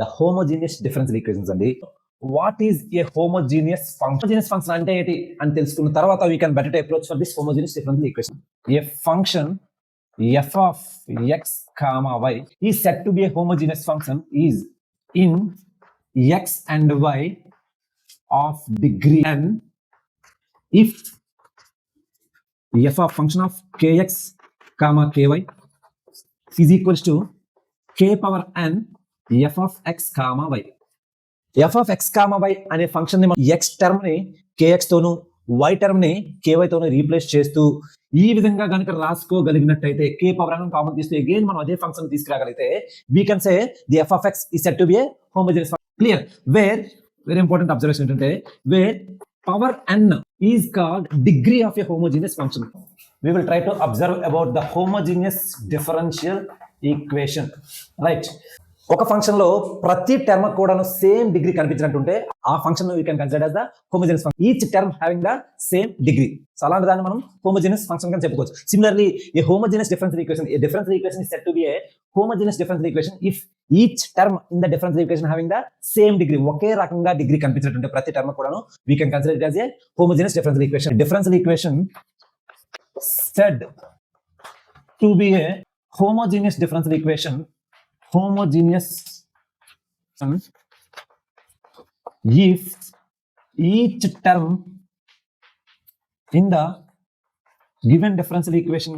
The homogeneous differential equations అండి. What is a homogeneous function? Homogeneous function అంటే ఏంటి అని తెలుసుకున్న తర్వాత we can better approach for this homogeneous differential equation. A function f of x comma y is said to be a homogeneous function is in x and y of degree n if f of function of kx comma ky is equals to k power n f of x comma y. f of x comma y అనే function ని x term ని kx తోను y term ని ky తోను replace చేస్తూ ఈ విధంగా గనుక రాసుకోగలిగినట్టయితే k పవర్ n కామన్ తీస్తే అగైన్ మనం అదే function తీసుకురాగలిగితే we can say the f of x is said to be a homogeneous function. Clear? Where very important observation ఏంటంటే where power n is called degree of a homogeneous function. We will try to observe about the homogeneous differential equation. Right? ఒక function లో ప్రతి term కూడా same degree కనిపించినట్టుంటే ఆ function you can consider as the homogeneous function. Each term having the same degree. So అలాంటి దాన్ని మనం homogeneous function గా చెప్పుకోవచ్చు. Similarly a homogeneous differential equation, a differential equation is said to be a homogeneous differential equation if each term in the differential equation having the same degree. ఒకే రకంగా degree కనిపించినట్టుంటే ప్రతి term కూడా we can consider it as a homogeneous differential equation. Differential equation said to be A homogeneous differential equation, homogeneous if each term in the given differential equation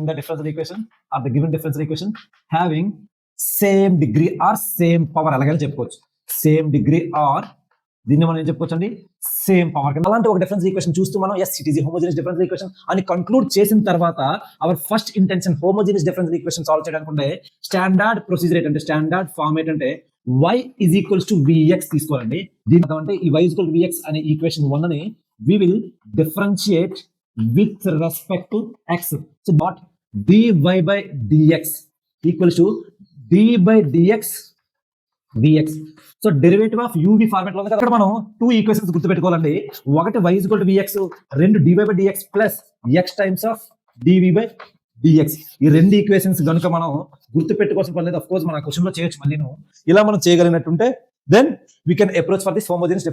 or the given differential equation having same degree or same power. అలాగే చెప్పుకోవచ్చు same degree or దీన్ని మనం ఏం చెప్పుకోవచ్చు అండి, same power. అలాంటి ఒక differential equation చూస్తూ మనం as it is homogeneous differential equation అని కన్క్లూడ్ చేసిన తర్వాత our first intention homogeneous differential equation solve చేయడానికి స్టాండర్డ్ ప్రొసీజర్ ఏంటంటే, స్టాండర్డ్ ఫార్మ్ ఏంటంటే y is equals to vx తీసుకోవాలండి. దీని అంటే ఈ y is equal to vx అనే ఈక్వేషన్ 1 ని we will differentiate with respect to x. So what dy by dx equals to d by dx dx. So derivative of uv format లో ఇక్కడ మనం 2 equations గుర్తుపెట్టుకోవాలండి. ఒకటి y is equal to vx, రెండు dy by dx plus x times of dv by dx. ఈ రెండు equations కనుక మనం గుర్తుపెట్టుకోవాల్సిన పని లేదు. ఆఫ్ కోర్స్ మన క్వశ్చన్ లో చేయొచ్చు. మళ్ళీ ఇలా మనం చేయగలిగినట్టుంటే then we can approach for this homogeneous difference.